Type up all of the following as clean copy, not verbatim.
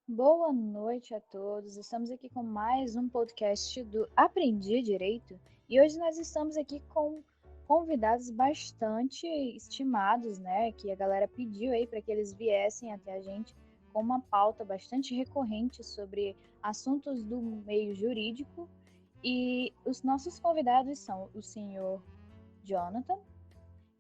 Boa noite a todos. Estamos aqui com mais um podcast do Aprendi Direito e hoje nós estamos aqui com convidados bastante estimados, né? Que a galera pediu aí para que eles viessem até a gente com uma pauta bastante recorrente sobre assuntos do meio jurídico. E os nossos convidados são o senhor Jonathan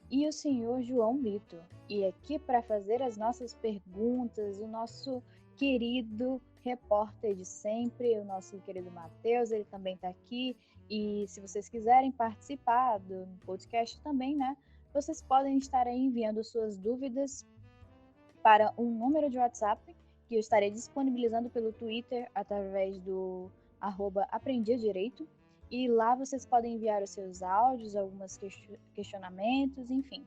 e o senhor João Vitor. E aqui para fazer as nossas perguntas, o nosso querido repórter de sempre, o nosso querido Matheus, ele também está aqui. E se vocês quiserem participar do podcast também, né? Vocês podem estar aí enviando suas dúvidas para um número de WhatsApp que eu estarei disponibilizando pelo Twitter através do @aprendidireito. E lá vocês podem enviar os seus áudios, alguns questionamentos, enfim.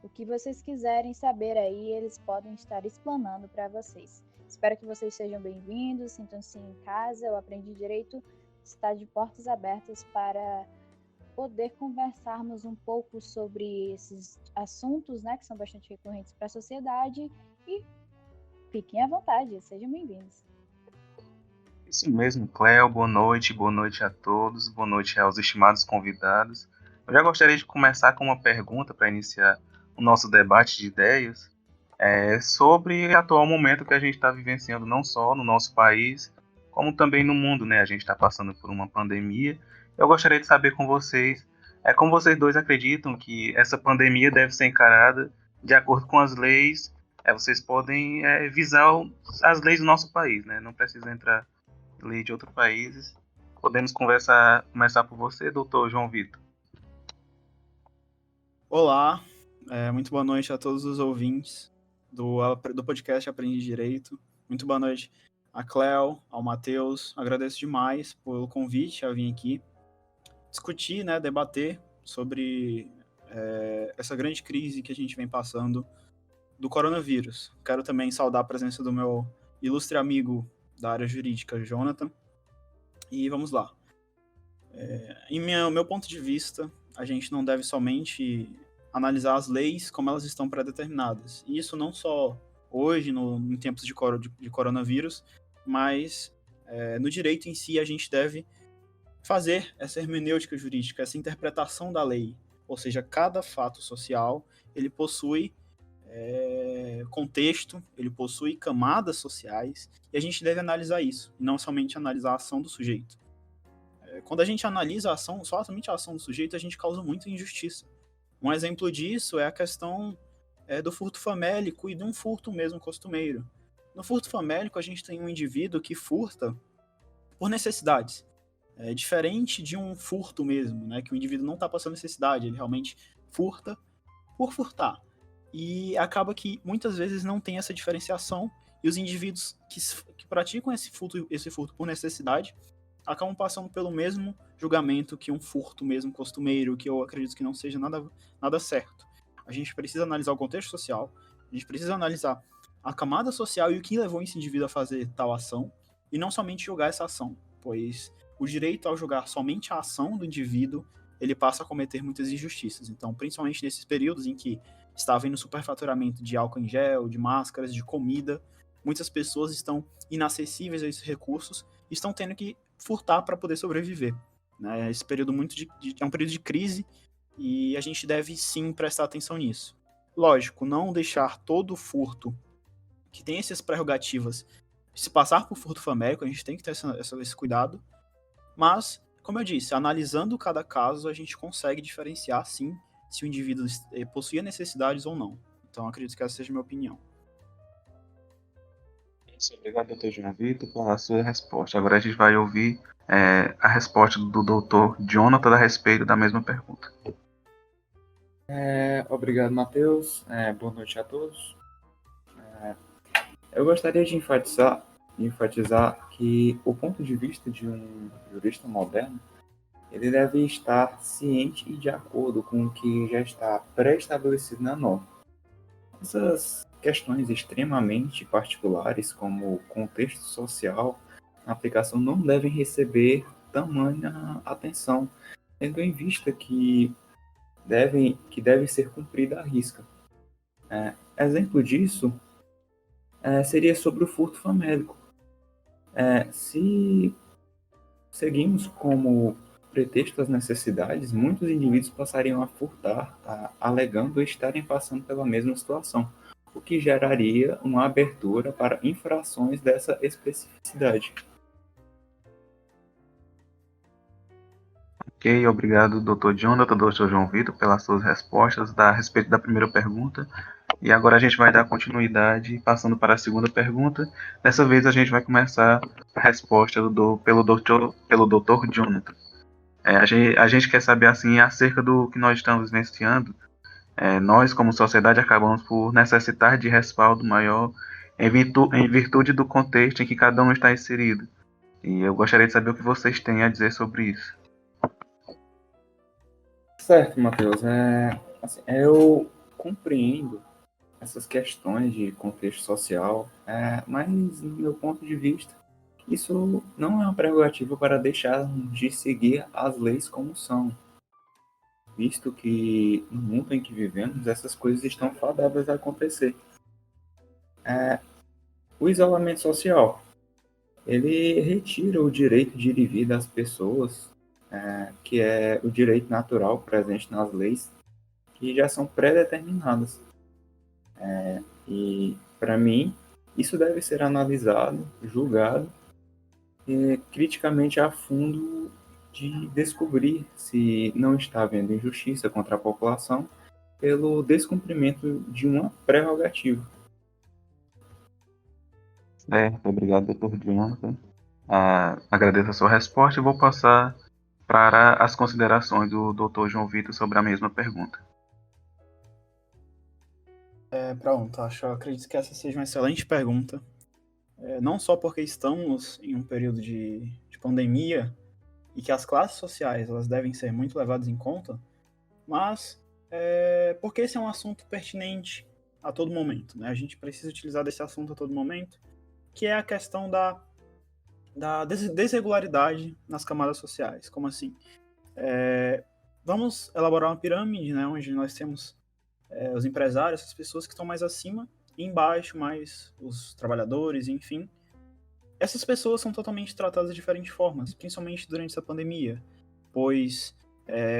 O que vocês quiserem saber aí, eles podem estar explanando para vocês. Espero que vocês sejam bem-vindos, sintam-se em casa. O Aprendi Direito está de portas abertas para poder conversarmos um pouco sobre esses assuntos, né, que são bastante recorrentes para a sociedade. E fiquem à vontade, sejam bem-vindos. Isso mesmo, Cléo, boa noite a todos, boa noite aos estimados convidados. Eu já gostaria de começar com uma pergunta para iniciar o nosso debate de ideias sobre o atual momento que a gente está vivenciando, não só no nosso país, como também no mundo, né? A gente está passando por uma pandemia. Eu gostaria de saber com vocês, como vocês dois acreditam que essa pandemia deve ser encarada de acordo com as leis. Vocês podem visar as leis do nosso país, né? Não precisa entrar lei de outros países. Podemos começar por você, doutor João Vitor. Olá, muito boa noite a todos os ouvintes do podcast Aprendi Direito. Muito boa noite a Cléo, ao Matheus. Agradeço demais pelo convite a vir aqui discutir, né, debater sobre essa grande crise que a gente vem passando do coronavírus. Quero também saudar a presença do meu ilustre amigo da área jurídica, Jonathan. E vamos lá. Em meu ponto de vista, a gente não deve somente analisar as leis como elas estão pré-determinadas. E isso não só hoje, em tempos de coronavírus, mas no direito em si a gente deve fazer essa hermenêutica jurídica, essa interpretação da lei. Ou seja, cada fato social, ele possui contexto, ele possui camadas sociais, e a gente deve analisar isso, e não somente analisar a ação do sujeito. Quando a gente analisa a ação, somente a ação do sujeito, a gente causa muita injustiça. Um exemplo disso é a questão do furto famélico e de um furto mesmo costumeiro. No furto famélico, a gente tem um indivíduo que furta por necessidades. É diferente de um furto mesmo, né, que o indivíduo não está passando necessidade, ele realmente furta por furtar. E acaba que muitas vezes não tem essa diferenciação e os indivíduos que praticam esse furto por necessidade acabam passando pelo mesmo julgamento que um furto mesmo costumeiro, que eu acredito que não seja nada certo. A gente precisa analisar o contexto social, a gente precisa analisar a camada social e o que levou esse indivíduo a fazer tal ação, e não somente julgar essa ação, pois o direito, ao julgar somente a ação do indivíduo, ele passa a cometer muitas injustiças. Então, principalmente nesses períodos em que estava indo superfaturamento de álcool em gel, de máscaras, de comida, muitas pessoas estão inacessíveis a esses recursos e estão tendo que furtar para poder sobreviver. Né? Esse período é um período de crise e a gente deve sim prestar atenção nisso. Lógico, não deixar todo furto que tem essas prerrogativas se passar por furto famélico, a gente tem que ter esse cuidado, mas, como eu disse, analisando cada caso, a gente consegue diferenciar sim se o indivíduo possuía necessidades ou não. Então, acredito que essa seja a minha opinião. Obrigado, doutor João Vitor, pela sua resposta. Agora a gente vai ouvir a resposta do doutor Jonathan a respeito da mesma pergunta. Obrigado, Matheus. Boa noite a todos. Eu gostaria de enfatizar que o ponto de vista de um jurista moderno, ele deve estar ciente e de acordo com o que já está pré-estabelecido na norma. Essas questões extremamente particulares, como contexto social, na aplicação não devem receber tamanha atenção, tendo em vista que deve ser cumprida à risca. Exemplo disso seria sobre o furto famélico. Se seguimos como pretexto as necessidades, muitos indivíduos passariam a furtar, alegando estarem passando pela mesma situação, o que geraria uma abertura para infrações dessa especificidade. Ok, obrigado, Dr. Jonathan, Dr. João Vitor, pelas suas respostas a respeito da primeira pergunta. E agora a gente vai dar continuidade, passando para a segunda pergunta. Dessa vez a gente vai começar a resposta pelo Dr. Jonathan. A gente quer saber assim acerca do que nós estamos vivenciando. Nós, como sociedade, acabamos por necessitar de respaldo maior em virtude do contexto em que cada um está inserido. E eu gostaria de saber o que vocês têm a dizer sobre isso. Certo, Matheus. Eu compreendo essas questões de contexto social, mas, no meu ponto de vista, isso não é uma prerrogativa para deixar de seguir as leis como são, visto que no mundo em que vivemos, essas coisas estão fadadas a acontecer. O isolamento social, ele retira o direito de ir e vir das pessoas, que é o direito natural presente nas leis, que já são pré-determinadas. E, para mim, isso deve ser analisado, julgado, criticamente a fundo, de descobrir se não está havendo injustiça contra a população pelo descumprimento de uma prerrogativa. Obrigado, Dr. Jonathan. Agradeço a sua resposta e vou passar para as considerações do Dr. João Vitor sobre a mesma pergunta. Pronto, acredito que essa seja uma excelente pergunta. Não só porque estamos em um período de pandemia e que as classes sociais elas devem ser muito levadas em conta, mas porque esse é um assunto pertinente a todo momento, né? A gente precisa utilizar desse assunto a todo momento, que é a questão da desregularidade nas camadas sociais. Como assim? Vamos elaborar uma pirâmide, né, onde nós temos os empresários, essas pessoas que estão mais acima, e embaixo mais os trabalhadores, enfim. Essas pessoas são totalmente tratadas de diferentes formas, principalmente durante essa pandemia, pois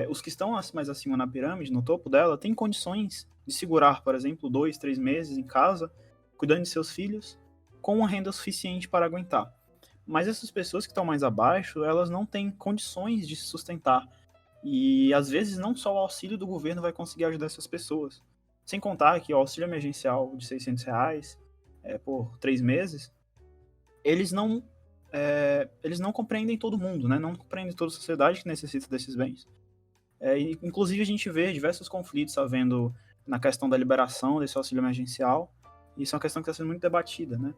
os que estão mais acima na pirâmide, no topo dela, têm condições de segurar, por exemplo, 2, 3 meses em casa, cuidando de seus filhos, com uma renda suficiente para aguentar. Mas essas pessoas que estão mais abaixo, elas não têm condições de se sustentar. E às vezes não só o auxílio do governo vai conseguir ajudar essas pessoas. Sem contar que o auxílio emergencial de R$600 por 3 meses, eles não compreendem todo mundo, né? Não compreendem toda a sociedade que necessita desses bens. E, inclusive a gente vê diversos conflitos havendo na questão da liberação desse auxílio emergencial. E isso é uma questão que está sendo muito debatida, né?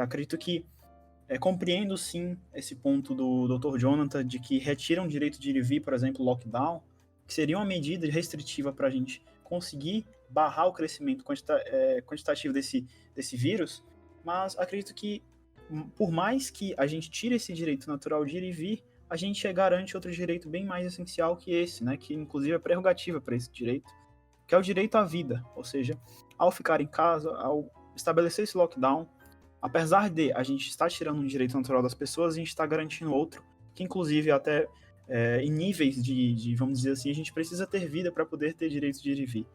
Acredito que compreendo sim esse ponto do Dr. Jonathan de que retiram o direito de ir e vir, por exemplo, lockdown, que seria uma medida restritiva para a gente conseguir barrar o crescimento quantitativo desse vírus, mas acredito que, por mais que a gente tire esse direito natural de ir e vir, a gente garante outro direito bem mais essencial que esse, né, que inclusive é prerrogativa para esse direito, que é o direito à vida, ou seja, ao ficar em casa, ao estabelecer esse lockdown, apesar de a gente estar tirando um direito natural das pessoas, a gente está garantindo outro, que inclusive até em níveis de, vamos dizer assim, a gente precisa ter vida para poder ter direito de ir e vir.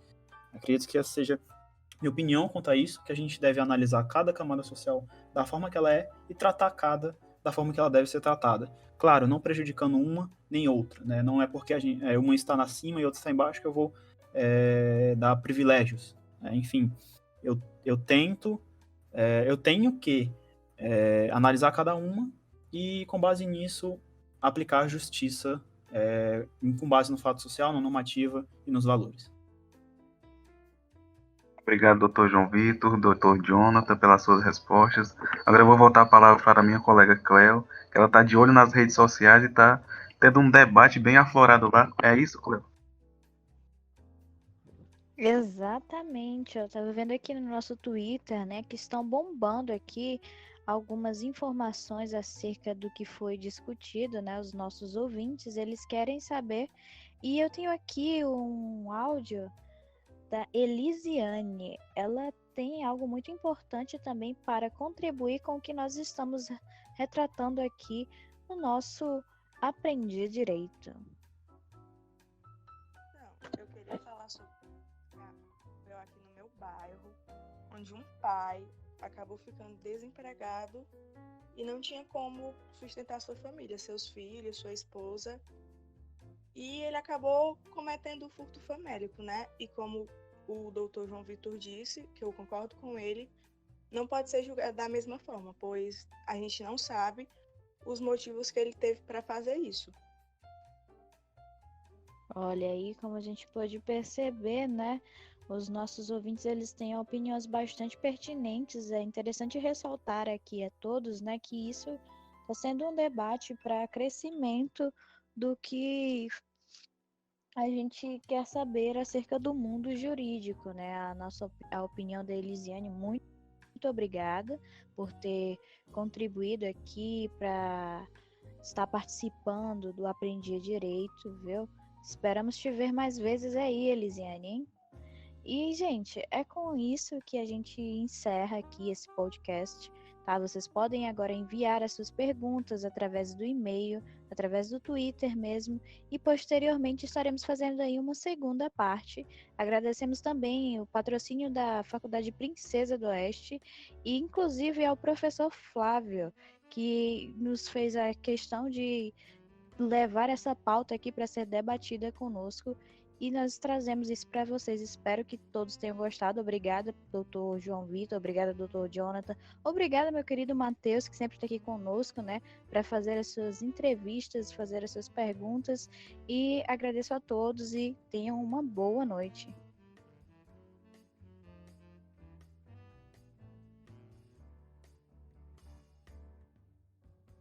Acredito que essa seja minha opinião quanto a isso, que a gente deve analisar cada camada social da forma que ela é e tratar cada da forma que ela deve ser tratada. Claro, não prejudicando uma nem outra, né? Não é porque uma está acima e outra está embaixo que eu vou dar privilégios. Enfim, eu tenho que analisar cada uma e, com base nisso, aplicar a justiça com base no fato social, na normativa e nos valores. Obrigado, Dr. João Vitor, Dr. Jonathan, pelas suas respostas. Agora eu vou voltar a palavra para a minha colega Cleo, que ela está de olho nas redes sociais e está tendo um debate bem aflorado lá. É isso, Cleo? Exatamente, eu estava vendo aqui no nosso Twitter, né, que estão bombando aqui algumas informações acerca do que foi discutido, né, os nossos ouvintes, eles querem saber, e eu tenho aqui um áudio da Elisiane. ela tem algo muito importante também para contribuir com o que nós estamos retratando aqui no nosso Aprendi Direito. Não, eu queria falar sobre eu aqui no meu bairro, onde um pai acabou ficando desempregado e não tinha como sustentar sua família, seus filhos, sua esposa. E ele acabou cometendo o furto famélico, né? E como o doutor João Vitor disse, que eu concordo com ele, não pode ser julgado da mesma forma, pois a gente não sabe os motivos que ele teve para fazer isso. Olha aí como a gente pode perceber, né? Os nossos ouvintes, eles têm opiniões bastante pertinentes. É interessante ressaltar aqui a todos, né, que isso está sendo um debate para crescimento do que a gente quer saber acerca do mundo jurídico, né? A opinião da Elisiane, muito obrigada por ter contribuído aqui para estar participando do Aprendi Direito, viu? Esperamos te ver mais vezes aí, Elisiane, hein? E, gente, é com isso que a gente encerra aqui esse podcast, tá? Vocês podem agora enviar as suas perguntas através do e-mail, através do Twitter mesmo, e posteriormente estaremos fazendo aí uma segunda parte. Agradecemos também o patrocínio da Faculdade Princesa do Oeste e, inclusive, ao professor Flávio, que nos fez a questão de levar essa pauta aqui para ser debatida conosco. E nós trazemos isso para vocês. Espero que todos tenham gostado. Obrigada, doutor João Vitor. Obrigada, doutor Jonathan. Obrigada, meu querido Matheus, que sempre está aqui conosco, né? Para fazer as suas entrevistas, fazer as suas perguntas. E agradeço a todos e tenham uma boa noite.